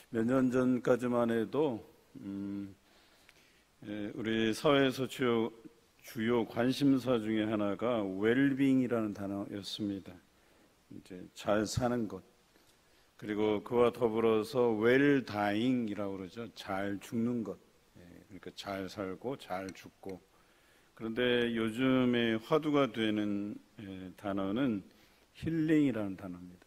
몇 년 전까지만 해도 우리 사회에서 주요 관심사 중에 하나가 웰빙이라는 단어였습니다. 이제 잘 사는 것, 그리고 그와 더불어서 웰다잉이라고 그러죠. 잘 죽는 것. 그러니까 잘 살고 잘 죽고. 그런데 요즘에 화두가 되는 단어는 힐링이라는 단어입니다.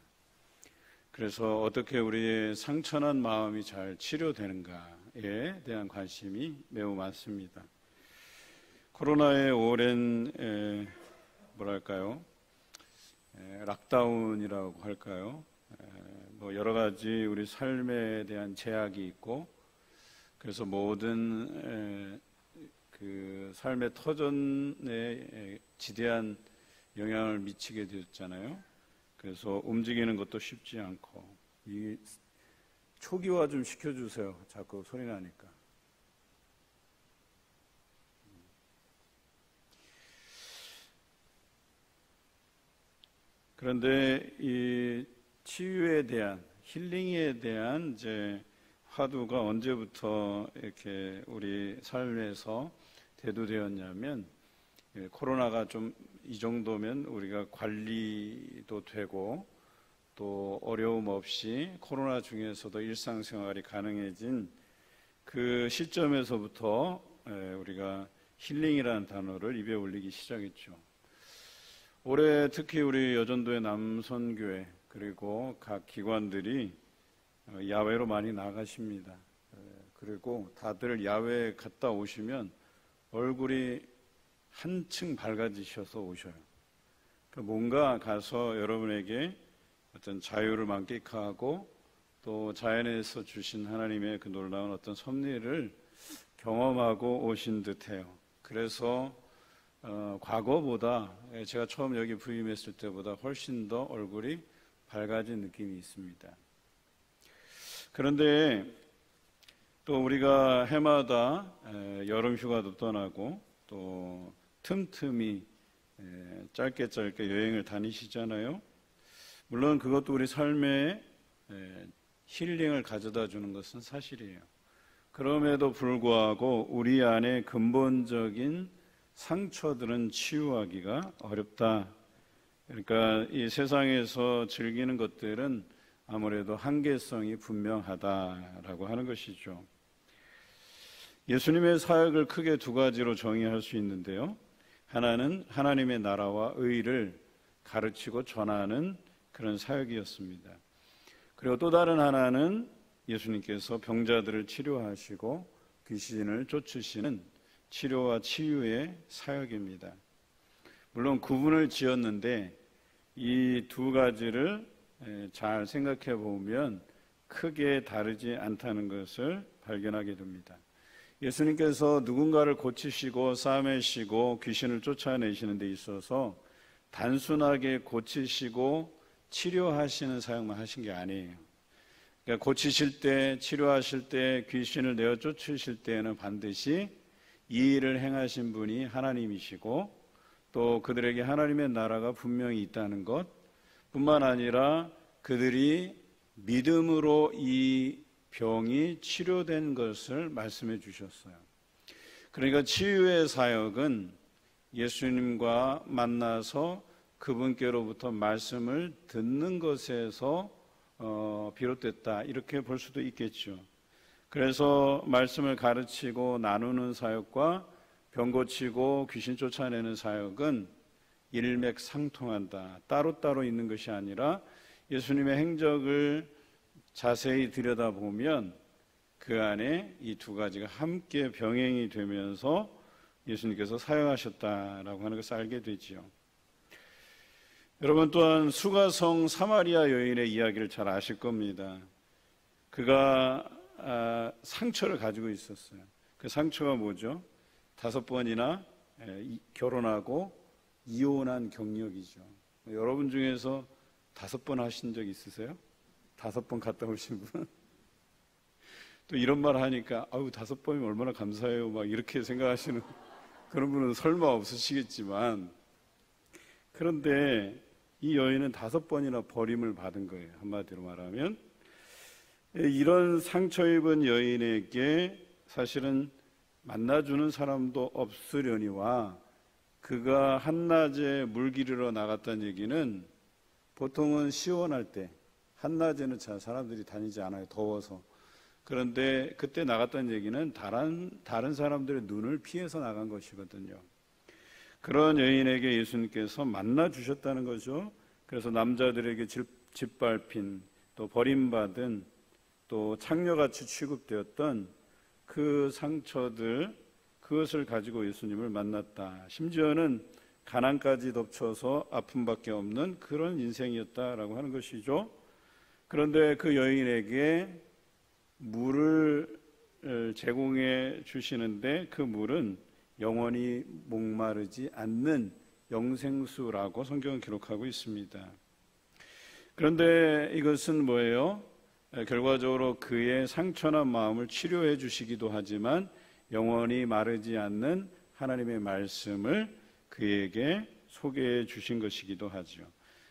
그래서 어떻게 우리의 상처난 마음이 잘 치료되는가에 대한 관심이 매우 많습니다. 코로나의 오랜 락다운이라고 할까요? 뭐 여러 가지 우리 삶에 대한 제약이 있고, 그래서 모든 그 삶의 터전에 지대한 영향을 미치게 되었잖아요. 그래서 움직이는 것도 쉽지 않고. 이 초기화 좀 시켜주세요. 자꾸 소리 나니까. 그런데 이 치유에 대한, 힐링에 대한 이제 화두가 언제부터 이렇게 우리 삶에서 대두되었냐면, 코로나가 좀 이 정도면 우리가 관리도 되고 또 어려움 없이 코로나 중에서도 일상생활이 가능해진 그 시점에서부터 우리가 힐링이라는 단어를 입에 올리기 시작했죠. 올해 특히 우리 여전도의 남선교회 그리고 각 기관들이 야외로 많이 나가십니다. 그리고 다들 야외에 갔다 오시면 얼굴이 한층 밝아지셔서 오셔요. 뭔가 가서 여러분에게 어떤 자유를 만끽하고 또 자연에서 주신 하나님의 그 놀라운 어떤 섭리를 경험하고 오신 듯해요. 그래서 과거보다, 제가 처음 여기 부임했을 때보다 훨씬 더 얼굴이 밝아진 느낌이 있습니다. 그런데 또 우리가 해마다 여름 휴가도 떠나고 또 틈틈이 짧게 여행을 다니시잖아요. 물론 그것도 우리 삶에 힐링을 가져다 주는 것은 사실이에요. 그럼에도 불구하고 우리 안에 근본적인 상처들은 치유하기가 어렵다. 그러니까 이 세상에서 즐기는 것들은 아무래도 한계성이 분명하다라고 하는 것이죠. 예수님의 사역을 크게 두 가지로 정의할 수 있는데요. 하나는 하나님의 나라와 의를 가르치고 전하는 그런 사역이었습니다. 그리고 또 다른 하나는 예수님께서 병자들을 치료하시고 귀신을 쫓으시는 치료와 치유의 사역입니다. 물론 구분을 지었는데 이 두 가지를 잘 생각해 보면 크게 다르지 않다는 것을 발견하게 됩니다. 예수님께서 누군가를 고치시고 싸매시고 귀신을 쫓아내시는 데 있어서 단순하게 고치시고 치료하시는 사역만 하신 게 아니에요. 그러니까 고치실 때, 치료하실 때, 귀신을 내어 쫓으실 때에는 반드시 이 일을 행하신 분이 하나님이시고 또 그들에게 하나님의 나라가 분명히 있다는 것 뿐만 아니라 그들이 믿음으로 이 병이 치료된 것을 말씀해 주셨어요. 그러니까 치유의 사역은 예수님과 만나서 그분께로부터 말씀을 듣는 것에서 비롯됐다, 이렇게 볼 수도 있겠죠. 그래서 말씀을 가르치고 나누는 사역과 병 고치고 귀신 쫓아내는 사역은 일맥상통한다. 따로따로 있는 것이 아니라 예수님의 행적을 자세히 들여다보면 그 안에 이 두 가지가 함께 병행이 되면서 예수님께서 사역하셨다라고 하는 것을 알게 되지요. 여러분 또한 수가성 사마리아 여인의 이야기를 잘 아실 겁니다. 그가 상처를 가지고 있었어요. 그 상처가 뭐죠? 5번이나 결혼하고 이혼한 경력이죠. 여러분 중에서 5번 하신 적 있으세요? 5번 갔다 오신 분? 또 이런 말 하니까 5번이면 얼마나 감사해요 막 이렇게 생각하시는 그런 분은 설마 없으시겠지만, 그런데 이 여인은 5번이나 버림을 받은 거예요. 한마디로 말하면 이런 상처 입은 여인에게 사실은 만나주는 사람도 없으려니와 그가 한낮에 물 기르러 나갔다는 얘기는 보통은 시원할 때, 한낮에는 잘 사람들이 다니지 않아요. 더워서. 그런데 그때 나갔다는 얘기는 다른 사람들의 눈을 피해서 나간 것이거든요. 그런 여인에게 예수님께서 만나 주셨다는 거죠. 그래서 남자들에게 짓밟힌, 또 버림받은, 또 창녀같이 취급되었던 그 상처들, 그것을 가지고 예수님을 만났다. 심지어는 가난까지 덮쳐서 아픔밖에 없는 그런 인생이었다라고 하는 것이죠. 그런데 그 여인에게 물을 제공해 주시는데 그 물은 영원히 목마르지 않는 영생수라고 성경은 기록하고 있습니다. 그런데 이것은 뭐예요? 결과적으로 그의 상처난 마음을 치료해 주시기도 하지만 영원히 마르지 않는 하나님의 말씀을 그에게 소개해 주신 것이기도 하죠.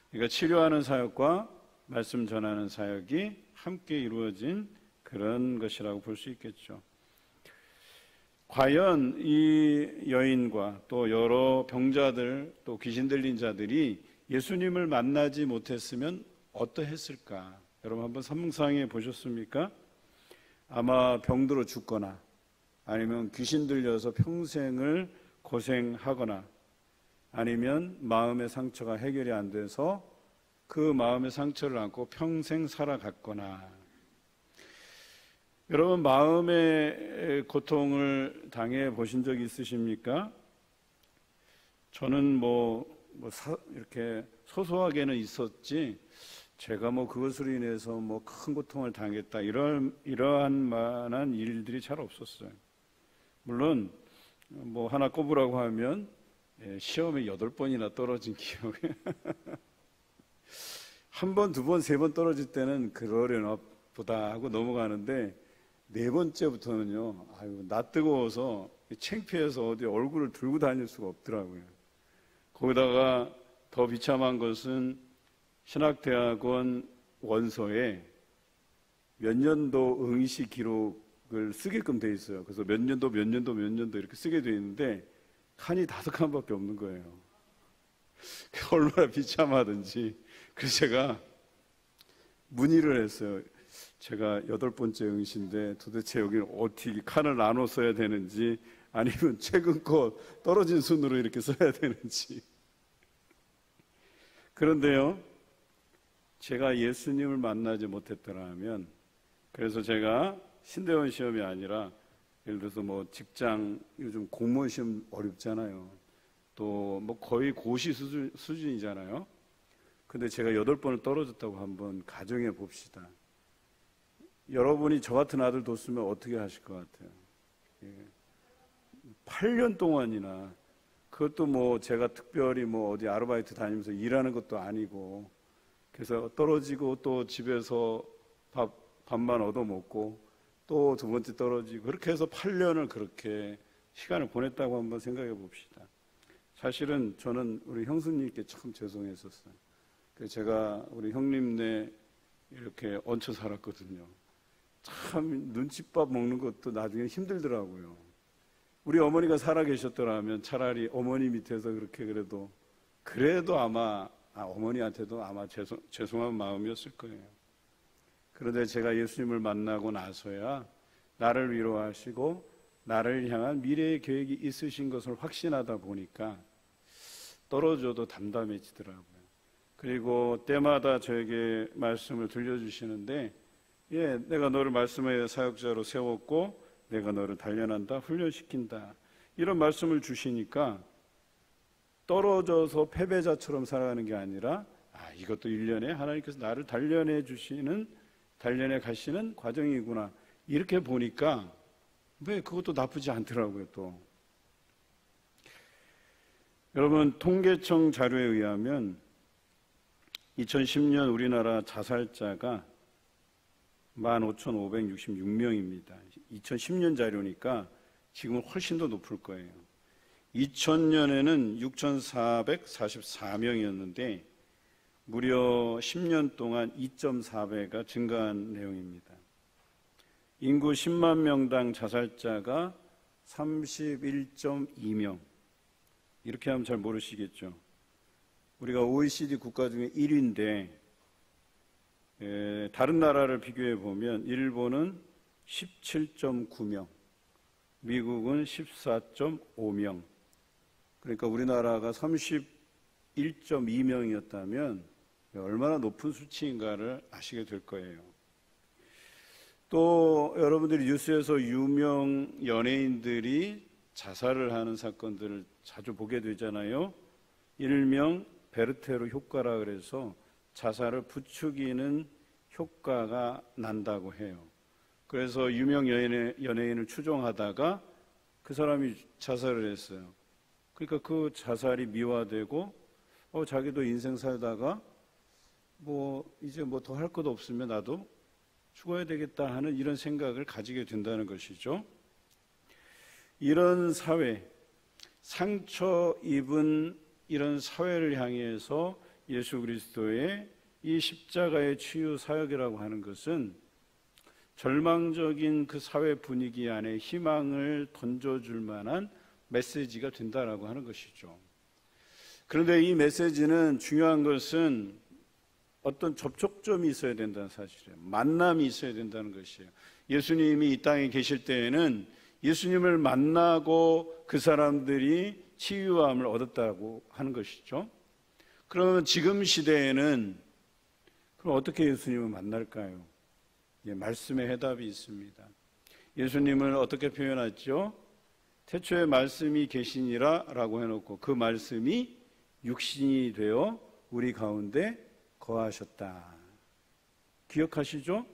그러니까 치료하는 사역과 말씀 전하는 사역이 함께 이루어진 그런 것이라고 볼 수 있겠죠. 과연 이 여인과 또 여러 병자들, 또 귀신 들린 자들이 예수님을 만나지 못했으면 어떠했을까? 여러분 한번 상상해 보셨습니까? 아마 병들어 죽거나 아니면 귀신 들려서 평생을 고생하거나 아니면 마음의 상처가 해결이 안 돼서 그 마음의 상처를 안고 평생 살아갔거나, 여러분 마음의 고통을 당해 보신 적이 있으십니까? 저는 이렇게 소소하게는 있었지 제가 그것으로 인해서 큰 고통을 당했다 이러한 만한 일들이 잘 없었어요. 물론 하나 꼽으라고 하면 시험에 8번이나 떨어진 기억이 한 번, 두 번, 세 번 떨어질 때는 그러려나 보다 하고 넘어가는데 4번째부터는요, 나 뜨거워서 창피해서 어디 얼굴을 들고 다닐 수가 없더라고요. 거기다가 더 비참한 것은 신학대학원 원서에 몇 년도 응시 기록을 쓰게끔 돼 있어요. 그래서 몇 년도 이렇게 쓰게 돼 있는데 칸이 5칸밖에 없는 거예요. 얼마나 비참하든지. 그래서 제가 문의를 했어요. 제가 8번째 응시인데 도대체 여기는 어떻게 칸을 나눠 써야 되는지, 아니면 최근 거 떨어진 순으로 이렇게 써야 되는지. 그런데요, 제가 예수님을 만나지 못했더라면, 그래서 제가 신대원 시험이 아니라 예를 들어서 직장, 요즘 공무원 시험 어렵잖아요. 또 거의 고시 수준이잖아요. 근데 제가 8번을 떨어졌다고 한번 가정해 봅시다. 여러분이 저 같은 아들 뒀으면 어떻게 하실 것 같아요? 8년 동안이나, 그것도 제가 특별히 어디 아르바이트 다니면서 일하는 것도 아니고, 그래서 떨어지고 또 집에서 밥만 얻어먹고 또 2번째 떨어지고, 그렇게 해서 8년을 그렇게 시간을 보냈다고 한번 생각해 봅시다. 사실은 저는 우리 형수님께 참 죄송했었어요. 그래서 제가 우리 형님네 이렇게 얹혀 살았거든요. 참 눈칫밥 먹는 것도 나중에 힘들더라고요. 우리 어머니가 살아 계셨더라면 차라리 어머니 밑에서 그래도 아마 어머니한테도 아마 죄송한 마음이었을 거예요. 그런데 제가 예수님을 만나고 나서야 나를 위로하시고 나를 향한 미래의 계획이 있으신 것을 확신하다 보니까 떨어져도 담담해지더라고요. 그리고 때마다 저에게 말씀을 들려주시는데, 내가 너를 말씀의 사역자로 세웠고 내가 너를 단련한다, 훈련시킨다, 이런 말씀을 주시니까 떨어져서 패배자처럼 살아가는 게 아니라 이것도 일련의 하나님께서 나를 단련해 가시는 과정이구나, 이렇게 보니까 그것도 나쁘지 않더라고요. 또 여러분, 통계청 자료에 의하면 2010년 우리나라 자살자가 15,566명입니다. 2010년 자료니까 지금은 훨씬 더 높을 거예요. 2000년에는 6,444명이었는데 무려 10년 동안 2.4배가 증가한 내용입니다. 인구 10만 명당 자살자가 31.2명. 이렇게 하면 잘 모르시겠죠. 우리가 OECD 국가 중에 1위인데 다른 나라를 비교해 보면 일본은 17.9명, 미국은 14.5명. 그러니까 우리나라가 31.2명이었다면 얼마나 높은 수치인가를 아시게 될 거예요. 또 여러분들이 뉴스에서 유명 연예인들이 자살을 하는 사건들을 자주 보게 되잖아요. 일명 베르테르 효과라 그래서 자살을 부추기는 효과가 난다고 해요. 그래서 유명 연예인을 추종하다가 그 사람이 자살을 했어요. 그러니까 그 자살이 미화되고 자기도 인생 살다가 이제 더 할 것도 없으면 나도 죽어야 되겠다 하는 이런 생각을 가지게 된다는 것이죠. 이런 사회, 상처 입은 이런 사회를 향해서 예수 그리스도의 이 십자가의 치유 사역이라고 하는 것은 절망적인 그 사회 분위기 안에 희망을 던져줄 만한 메시지가 된다라고 하는 것이죠. 그런데 이 메시지는 중요한 것은 어떤 접촉점이 있어야 된다는 사실이에요. 만남이 있어야 된다는 것이에요. 예수님이 이 땅에 계실 때에는 예수님을 만나고 그 사람들이 치유함을 얻었다고 하는 것이죠. 그러면 지금 시대에는 그럼 어떻게 예수님을 만날까요? 말씀의 해답이 있습니다. 예수님을 어떻게 표현하죠? 태초에 말씀이 계시니라 라고 해놓고 그 말씀이 육신이 되어 우리 가운데 거하셨다. 기억하시죠?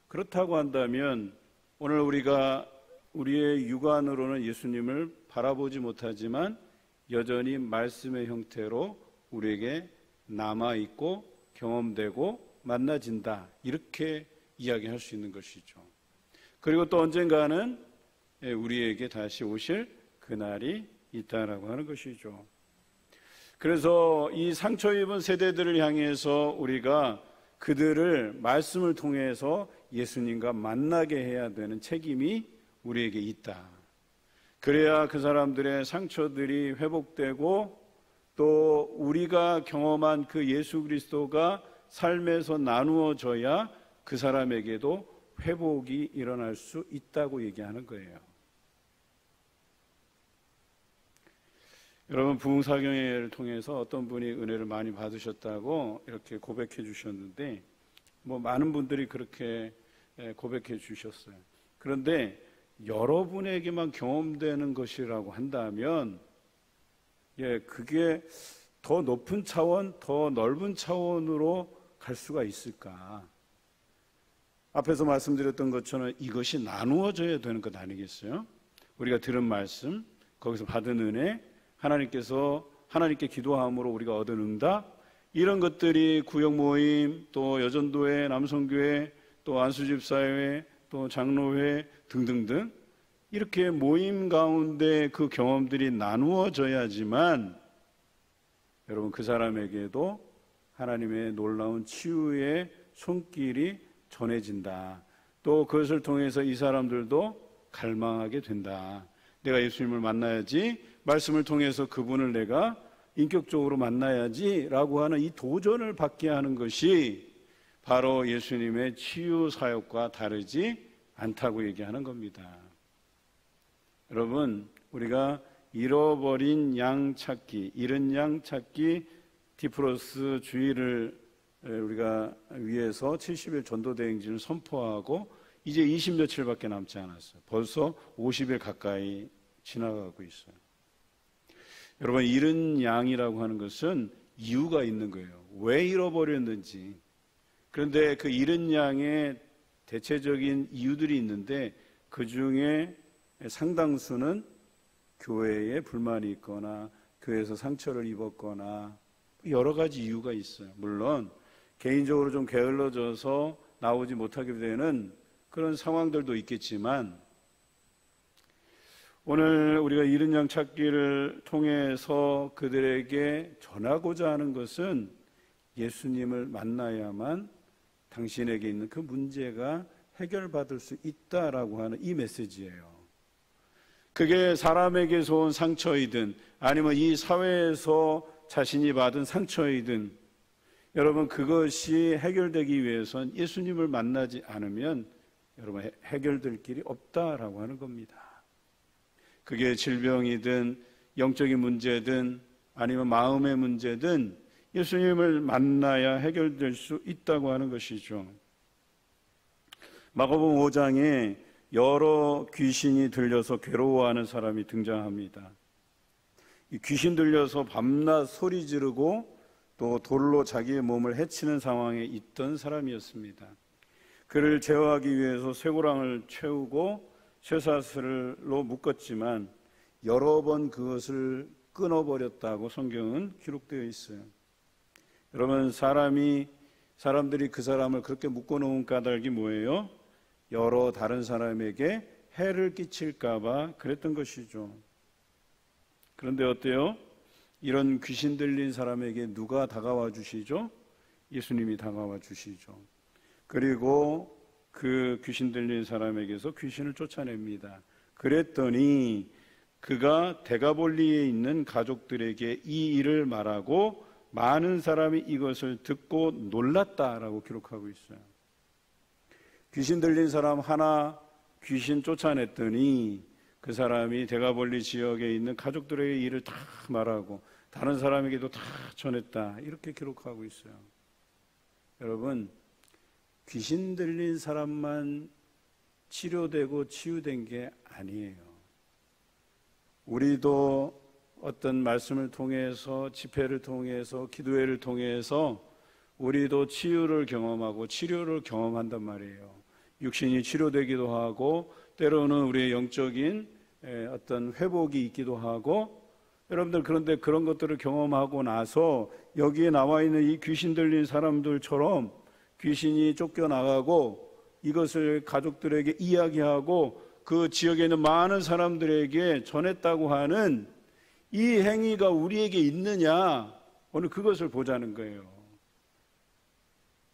그렇다고 한다면 오늘 우리가 우리의 육안으로는 예수님을 바라보지 못하지만 여전히 말씀의 형태로 우리에게 남아있고 경험되고 만나진다. 이렇게 이야기할 수 있는 것이죠. 그리고 또 언젠가는 우리에게 다시 오실 그날이 있다라고 하는 것이죠. 그래서 이 상처 입은 세대들을 향해서 우리가 그들을 말씀을 통해서 예수님과 만나게 해야 되는 책임이 우리에게 있다. 그래야 그 사람들의 상처들이 회복되고 또 우리가 경험한 그 예수 그리스도가 삶에서 나누어져야 그 사람에게도 회복이 일어날 수 있다고 얘기하는 거예요. 여러분, 부흥사경회를 통해서 어떤 분이 은혜를 많이 받으셨다고 이렇게 고백해 주셨는데 많은 분들이 그렇게 고백해 주셨어요. 그런데 여러분에게만 경험되는 것이라고 한다면 그게 더 높은 차원, 더 넓은 차원으로 갈 수가 있을까? 앞에서 말씀드렸던 것처럼 이것이 나누어져야 되는 것 아니겠어요? 우리가 들은 말씀, 거기서 받은 은혜, 하나님께 기도함으로 우리가 얻은 응답, 이런 것들이 구역 모임, 또 여전도회, 남성교회, 또 안수집사회, 또 장로회 등등등 이렇게 모임 가운데 그 경험들이 나누어져야지만 여러분 그 사람에게도 하나님의 놀라운 치유의 손길이 전해진다. 또 그것을 통해서 이 사람들도 갈망하게 된다. 내가 예수님을 만나야지, 말씀을 통해서 그분을 내가 인격적으로 만나야지 라고 하는 이 도전을 받게 하는 것이 바로 예수님의 치유 사역과 다르지 않다고 얘기하는 겁니다. 여러분, 우리가 잃어버린 양 찾기, 잃은 양 찾기 디프로스 주의를 우리가 위해서 70일 전도대행진을 선포하고 이제 20며칠밖에 남지 않았어요. 벌써 50일 가까이 지나가고 있어요. 여러분, 잃은 양이라고 하는 것은 이유가 있는 거예요. 왜 잃어버렸는지. 그런데 그 잃은 양의 대체적인 이유들이 있는데 그 중에 상당수는 교회에 불만이 있거나 교회에서 상처를 입었거나 여러 가지 이유가 있어요. 물론 개인적으로 좀 게을러져서 나오지 못하게 되는 그런 상황들도 있겠지만 오늘 우리가 잃은 양 찾기를 통해서 그들에게 전하고자 하는 것은 예수님을 만나야만 당신에게 있는 그 문제가 해결받을 수 있다라고 하는 이 메시지예요. 그게 사람에게서 온 상처이든 아니면 이 사회에서 자신이 받은 상처이든 여러분 그것이 해결되기 위해선 예수님을 만나지 않으면 여러분 해결될 길이 없다라고 하는 겁니다. 그게 질병이든 영적인 문제든 아니면 마음의 문제든 예수님을 만나야 해결될 수 있다고 하는 것이죠. 마가복음 5장에 여러 귀신이 들려서 괴로워하는 사람이 등장합니다. 이 귀신 들려서 밤낮 소리 지르고 또 돌로 자기의 몸을 해치는 상황에 있던 사람이었습니다. 그를 제어하기 위해서 쇠고랑을 채우고 쇠사슬로 묶었지만 여러 번 그것을 끊어버렸다고 성경은 기록되어 있어요. 여러분 사람들이 그 사람을 그렇게 묶어놓은 까닭이 뭐예요? 여러 다른 사람에게 해를 끼칠까 봐 그랬던 것이죠. 그런데 어때요? 이런 귀신 들린 사람에게 누가 다가와 주시죠? 예수님이 다가와 주시죠. 그리고 그 귀신 들린 사람에게서 귀신을 쫓아냅니다. 그랬더니 그가 데가볼리에 있는 가족들에게 이 일을 말하고 많은 사람이 이것을 듣고 놀랐다라고 기록하고 있어요. 귀신 들린 사람 하나 귀신 쫓아냈더니 그 사람이 데가볼리 지역에 있는 가족들에게 일을 다 말하고 다른 사람에게도 다 전했다. 이렇게 기록하고 있어요. 여러분, 귀신 들린 사람만 치료되고 치유된 게 아니에요. 우리도 어떤 말씀을 통해서 집회를 통해서 기도회를 통해서 우리도 치유를 경험하고 치료를 경험한단 말이에요. 육신이 치료되기도 하고 때로는 우리의 영적인 어떤 회복이 있기도 하고 여러분들 그런데 그런 것들을 경험하고 나서 여기에 나와 있는 이 귀신 들린 사람들처럼 귀신이 쫓겨나가고 이것을 가족들에게 이야기하고 그 지역에 있는 많은 사람들에게 전했다고 하는 이 행위가 우리에게 있느냐 오늘 그것을 보자는 거예요.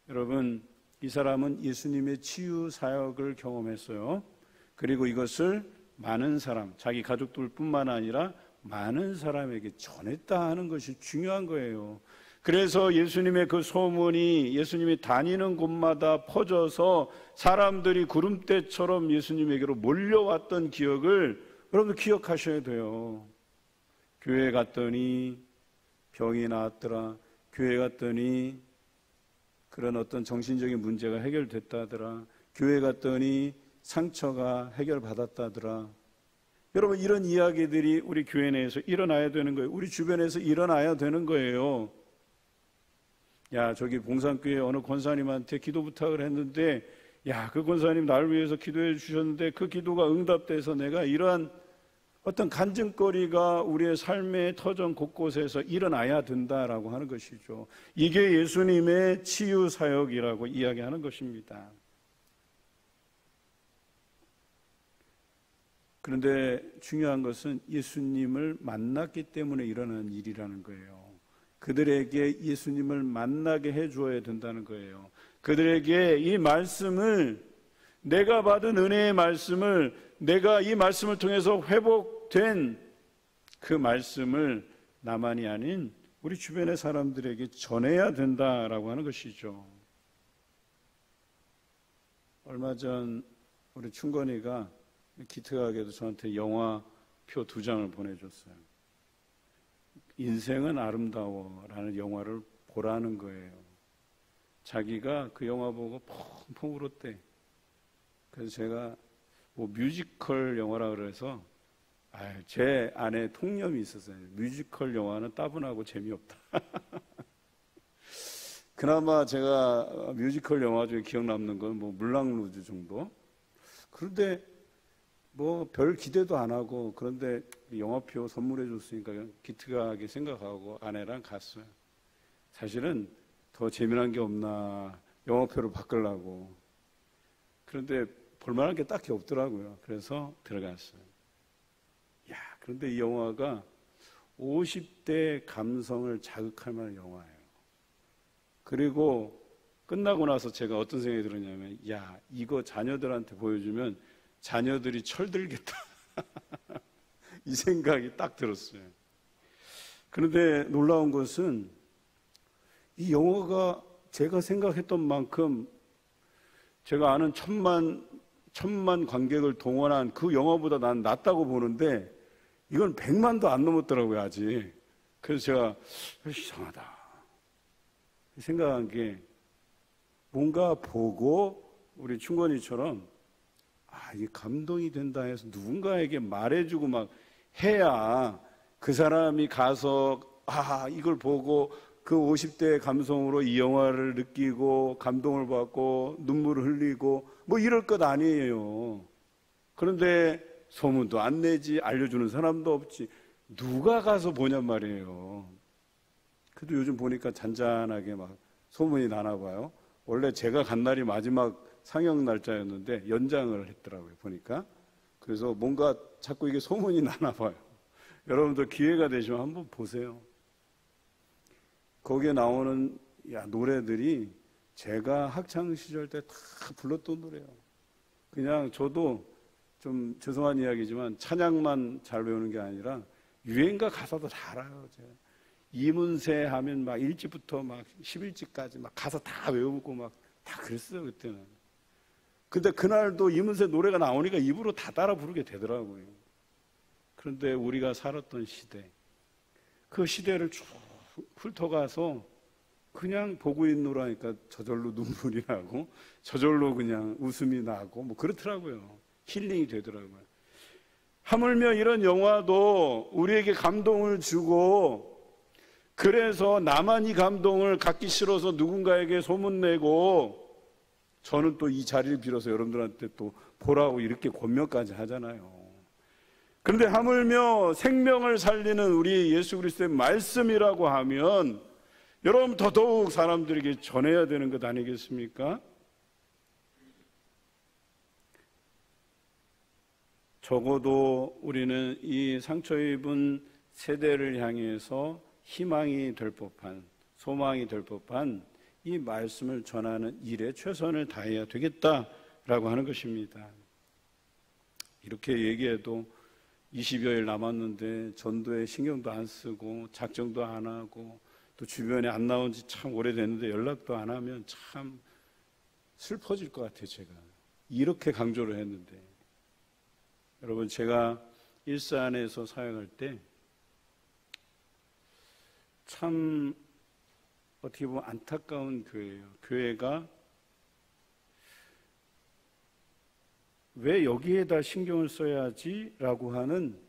여러분 이 사람은 예수님의 치유 사역을 경험했어요. 그리고 이것을 많은 사람, 자기 가족들뿐만 아니라 많은 사람에게 전했다 하는 것이 중요한 거예요. 그래서 예수님의 그 소문이 예수님이 다니는 곳마다 퍼져서 사람들이 구름대처럼 예수님에게로 몰려왔던 기억을 여러분들 기억하셔야 돼요. 교회 갔더니 병이 나았더라. 교회 갔더니 그런 어떤 정신적인 문제가 해결됐다더라. 교회 갔더니 상처가 해결받았다더라. 여러분 이런 이야기들이 우리 교회 내에서 일어나야 되는 거예요. 우리 주변에서 일어나야 되는 거예요. 야 저기 봉산교회 어느 권사님한테 기도 부탁을 했는데 야 그 권사님 나를 위해서 기도해 주셨는데 그 기도가 응답돼서 내가 이러한 어떤 간증거리가 우리의 삶의 터전 곳곳에서 일어나야 된다라고 하는 것이죠. 이게 예수님의 치유 사역이라고 이야기하는 것입니다. 그런데 중요한 것은 예수님을 만났기 때문에 일어나는 일이라는 거예요. 그들에게 예수님을 만나게 해주어야 된다는 거예요. 그들에게 이 말씀을 내가 받은 은혜의 말씀을 내가 이 말씀을 통해서 회복된 그 말씀을 나만이 아닌 우리 주변의 사람들에게 전해야 된다라고 하는 것이죠. 얼마 전 우리 충건이가 기특하게도 저한테 영화표 2장을 보내줬어요. 인생은 아름다워라는 영화를 보라는 거예요. 자기가 그 영화 보고 펑펑 울었대. 그래서 제가 뭐 뮤지컬 영화라 그래서 제 안에 통념이 있었어요. 뮤지컬 영화는 따분하고 재미없다. 그나마 제가 뮤지컬 영화 중에 기억 남는 건 뭐 물랑루즈 정도. 그런데 뭐 별 기대도 안 하고 그런데 영화표 선물해 줬으니까 기특하게 생각하고 아내랑 갔어요. 사실은 더 재미난 게 없나 영화표를 바꾸려고. 그런데 볼만한 게 딱히 없더라고요. 그래서 들어갔어요. 야, 그런데 이 영화가 50대 감성을 자극할 만한 영화예요. 그리고 끝나고 나서 제가 어떤 생각이 들었냐면, 야, 이거 자녀들한테 보여주면 자녀들이 철들겠다. 이 생각이 딱 들었어요. 그런데 놀라운 것은 이 영화가 제가 생각했던 만큼 제가 아는 천만 관객을 동원한 그 영화보다 난 낫다고 보는데 이건 100만도 안 넘었더라고요, 아직. 그래서 제가 이상하다 생각한 게, 뭔가 보고 우리 충건이처럼 이게 감동이 된다 해서 누군가에게 말해주고 막 해야 그 사람이 가서 이걸 보고 그 50대의 감성으로 이 영화를 느끼고 감동을 받고 눈물을 흘리고 뭐 이럴 것 아니에요. 그런데 소문도 안 내지, 알려주는 사람도 없지, 누가 가서 보냔 말이에요. 그래도 요즘 보니까 잔잔하게 막 소문이 나나 봐요. 원래 제가 간 날이 마지막 상영 날짜였는데 연장을 했더라고요, 보니까. 그래서 뭔가 자꾸 이게 소문이 나나 봐요. 여러분들 기회가 되시면 한번 보세요. 거기에 나오는 노래들이 제가 학창시절 때 다 불렀던 노래예요. 그냥 저도 좀 죄송한 이야기지만 찬양만 잘 배우는 게 아니라 유행가 가사도 다 알아요. 제가. 이문세 하면 막 1집부터 막 11집까지 막 가사 다 외우고 막 다 그랬어요, 그때는. 근데 그날도 이문세 노래가 나오니까 입으로 다 따라 부르게 되더라고요. 그런데 우리가 살았던 시대, 그 시대를 쭉 훑어가서 그냥 보고 있노라니까 저절로 눈물이 나고 저절로 그냥 웃음이 나고 뭐 그렇더라고요. 힐링이 되더라고요. 하물며 이런 영화도 우리에게 감동을 주고, 그래서 나만 이 감동을 갖기 싫어서 누군가에게 소문내고, 저는 또 이 자리를 빌어서 여러분들한테 또 보라고 이렇게 권면까지 하잖아요. 그런데 하물며 생명을 살리는 우리 예수 그리스도의 말씀이라고 하면 여러분 더더욱 사람들에게 전해야 되는 것 아니겠습니까? 적어도 우리는 이 상처 입은 세대를 향해서 희망이 될 법한, 소망이 될 법한 이 말씀을 전하는 일에 최선을 다해야 되겠다라고 하는 것입니다. 이렇게 얘기해도 20여일 남았는데 전도에 신경도 안 쓰고 작정도 안 하고 또 주변에 안 나온 지 참 오래됐는데 연락도 안 하면 참 슬퍼질 것 같아요. 제가 이렇게 강조를 했는데, 여러분, 제가 일산에서 사역할 때 참 어떻게 보면 안타까운 교회예요. 교회가 왜 여기에다 신경을 써야지? 라고 하는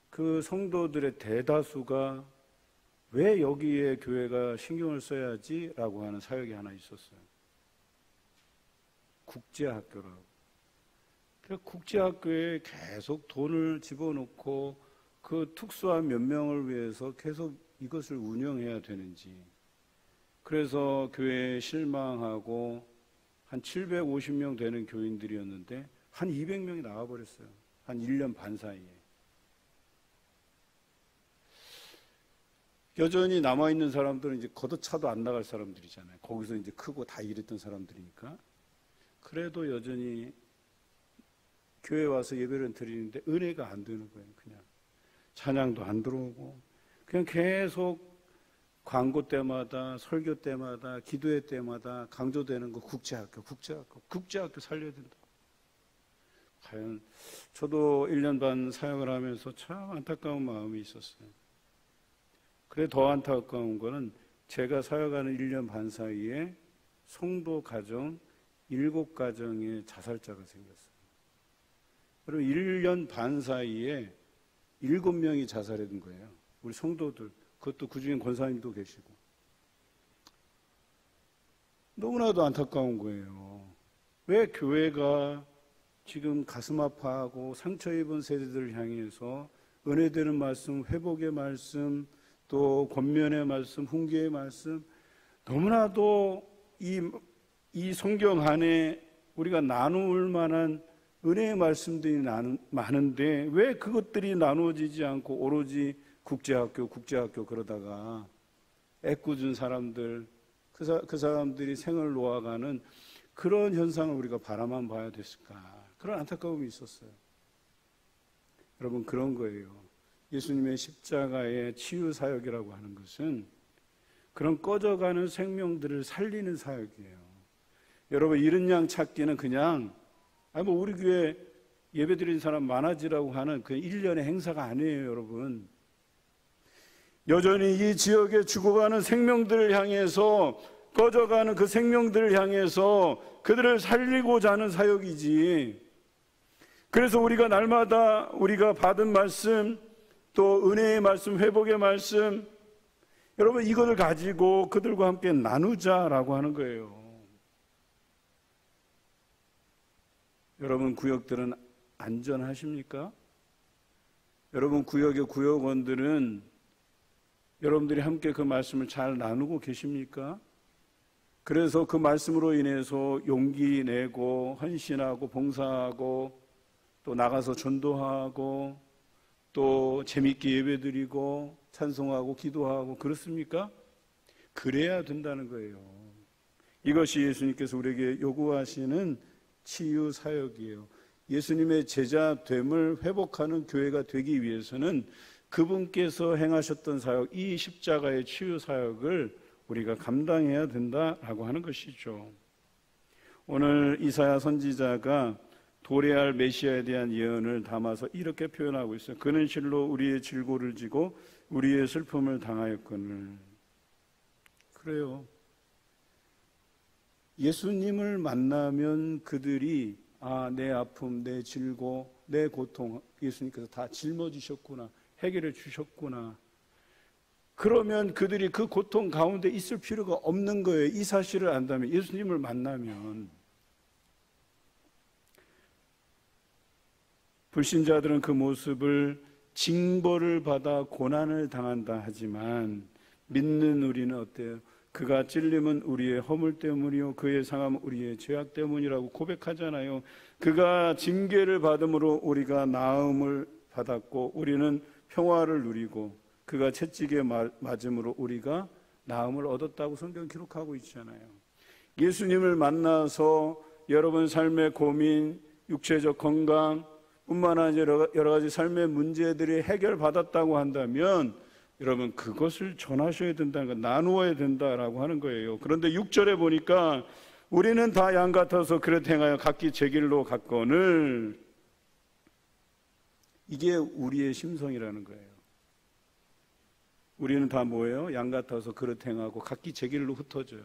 그 성도들의 대다수가 왜 여기에 교회가 신경을 써야지? 라고 하는 사역이 하나 있었어요. 국제학교라고. 그래서 국제학교에 계속 돈을 집어넣고 그 특수한 몇 명을 위해서 계속 이것을 운영해야 되는지. 그래서 교회에 실망하고 한 750명 되는 교인들이었는데 한 200명이 나와버렸어요. 한 1년 반 사이에. 여전히 남아있는 사람들은 이제 걷어차도 안 나갈 사람들이잖아요. 거기서 이제 크고 다 일했던 사람들이니까. 그래도 여전히 교회 와서 예배를 드리는데 은혜가 안 되는 거예요. 그냥 찬양도 안 들어오고 그냥 계속 광고 때마다 설교 때마다 기도회 때마다 강조되는 거 국제학교 살려야 된다. 과연 저도 1년 반 사역을 하면서 참 안타까운 마음이 있었어요. 그래 더 안타까운 거는 제가 사역하는 1년 반 사이에 성도 가정 7가정의 자살자가 생겼어요. 그럼 1년 반 사이에 7명이 자살한 거예요. 우리 성도들, 그것도 그중엔 권사님도 계시고. 너무나도 안타까운 거예요. 왜 교회가 지금 가슴 아파하고 상처 입은 세대들을 향해서 은혜되는 말씀, 회복의 말씀, 또 권면의 말씀, 훈계의 말씀, 너무나도 이 성경 안에 우리가 나눌 만한 은혜의 말씀들이 많은데 왜 그것들이 나누어지지 않고 오로지 국제학교 그러다가 애꿎은 사람들, 그 사람들이 생을 놓아가는 그런 현상을 우리가 바라만 봐야 됐을까? 그런 안타까움이 있었어요. 여러분, 그런 거예요. 예수님의 십자가의 치유 사역이라고 하는 것은 그런 꺼져가는 생명들을 살리는 사역이에요. 여러분, 잃은 양 찾기는 그냥 우리 교회 예배드리는 사람 많아지라고 하는 그 일련의 행사가 아니에요, 여러분. 여전히 이 지역에 죽어가는 생명들을 향해서, 꺼져가는 그 생명들을 향해서 그들을 살리고자 하는 사역이지. 그래서 우리가 날마다 우리가 받은 말씀, 또 은혜의 말씀, 회복의 말씀, 여러분, 이것을 가지고 그들과 함께 나누자라고 하는 거예요. 여러분, 구역들은 안전하십니까? 여러분, 구역의 구역원들은 여러분들이 함께 그 말씀을 잘 나누고 계십니까? 그래서 그 말씀으로 인해서 용기 내고 헌신하고 봉사하고 또 나가서 전도하고 또 재밌게 예배드리고 찬송하고 기도하고 그렇습니까? 그래야 된다는 거예요. 이것이 예수님께서 우리에게 요구하시는 치유 사역이에요. 예수님의 제자됨을 회복하는 교회가 되기 위해서는 그분께서 행하셨던 사역, 이 십자가의 치유 사역을 우리가 감당해야 된다라고 하는 것이죠. 오늘 이사야 선지자가 도래할 메시아에 대한 예언을 담아서 이렇게 표현하고 있어요. 그는 실로 우리의 질고를 지고 우리의 슬픔을 당하였거늘. 그래요. 예수님을 만나면 그들이 내 아픔, 내 질고, 내 고통 예수님께서 다 짊어지셨구나, 해결해 주셨구나. 그러면 그들이 그 고통 가운데 있을 필요가 없는 거예요. 이 사실을 안다면, 예수님을 만나면. 불신자들은 그 모습을 징벌을 받아 고난을 당한다 하지만 믿는 우리는 어때요? 그가 찔림은 우리의 허물 때문이요 그의 상함은 우리의 죄악 때문이라고 고백하잖아요. 그가 징계를 받음으로 우리가 나음을 받았고 우리는 평화를 누리고 그가 채찍에 맞음으로 우리가 나음을 얻었다고 성경 기록하고 있잖아요. 예수님을 만나서 여러분 삶의 고민, 육체적 건강 뿐만 아니라 여러 가지 삶의 문제들이 해결받았다고 한다면 여러분 그것을 전하셔야 된다는 거, 나누어야 된다라고 하는 거예요. 그런데 6절에 보니까 우리는 다 양 같아서 그릇 행하여 각기 제 길로 갔거늘, 이게 우리의 심성이라는 거예요. 우리는 다 뭐예요? 양 같아서 그릇 행하고 각기 제 길로 흩어져요.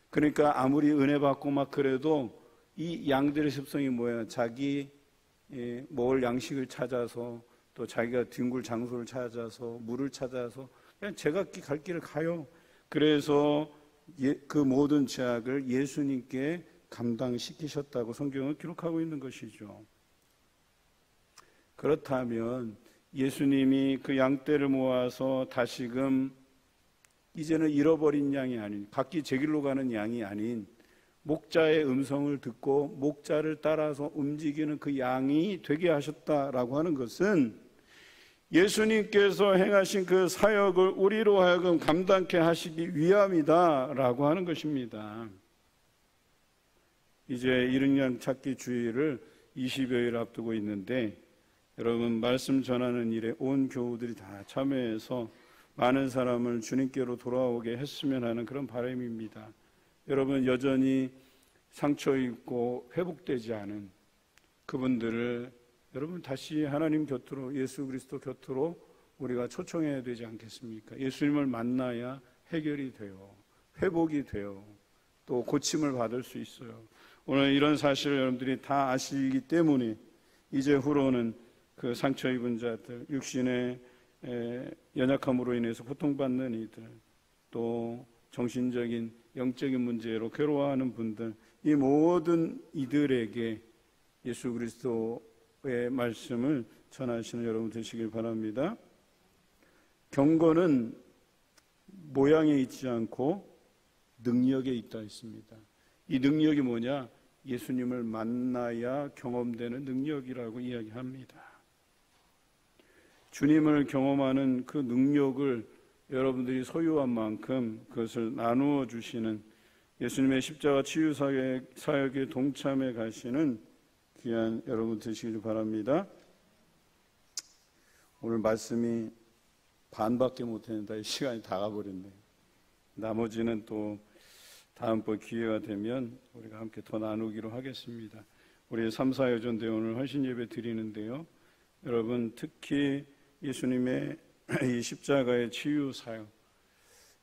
그러니까 아무리 은혜 받고 막 그래도 이 양들의 습성이 뭐예요? 자기 먹을 양식을 찾아서 또 자기가 뒹굴 장소를 찾아서 물을 찾아서 그냥 제각기 갈 길을 가요. 그래서 그 모든 죄악을 예수님께 감당시키셨다고 성경은 기록하고 있는 것이죠. 그렇다면 예수님이 그 양떼를 모아서 다시금 이제는 잃어버린 양이 아닌, 각기 제 길로 가는 양이 아닌 목자의 음성을 듣고 목자를 따라서 움직이는 그 양이 되게 하셨다라고 하는 것은 예수님께서 행하신 그 사역을 우리로 하여금 감당케 하시기 위함이다라고 하는 것입니다. 이제 잃은 양 찾기 주일을 20여일 앞두고 있는데 여러분 말씀 전하는 일에 온 교우들이 다 참여해서 많은 사람을 주님께로 돌아오게 했으면 하는 그런 바람입니다. 여러분 여전히 상처 입고 회복되지 않은 그분들을 여러분 다시 하나님 곁으로, 예수 그리스도 곁으로 우리가 초청해야 되지 않겠습니까? 예수님을 만나야 해결이 돼요. 회복이 돼요. 또 고침을 받을 수 있어요. 오늘 이런 사실을 여러분들이 다 아시기 때문에 이제 후로는 그 상처 입은 자들, 육신의 연약함으로 인해서 고통받는 이들, 또 정신적인 영적인 문제로 괴로워하는 분들, 이 모든 이들에게 예수 그리스도의 말씀을 전하시는 여러분 되시길 바랍니다. 경건은 모양에 있지 않고 능력에 있다 했습니다. 이 능력이 뭐냐? 예수님을 만나야 경험되는 능력이라고 이야기합니다. 주님을 경험하는 그 능력을 여러분들이 소유한 만큼 그것을 나누어 주시는 예수님의 십자가 치유 사역에 동참해 가시는 귀한 여러분 되시길 바랍니다. 오늘 말씀이 반밖에 못했는데 시간이 다 가버렸네요. 나머지는 또 다음번 기회가 되면 우리가 함께 더 나누기로 하겠습니다. 우리 3, 4여전대 오늘 헌신 예배 드리는데요. 여러분 특히 예수님의 이 십자가의 치유 사역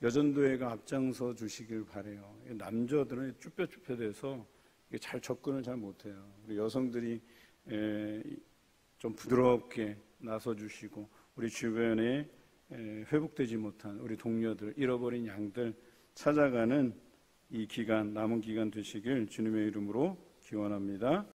여전도회가 앞장서 주시길 바라요. 남자들은 쭈뼛쭈뼛해서 잘 접근을 잘 못해요. 우리 여성들이 좀 부드럽게 나서 주시고 우리 주변에 회복되지 못한 우리 동료들, 잃어버린 양들 찾아가는 이 기간, 남은 기간 되시길 주님의 이름으로 기원합니다.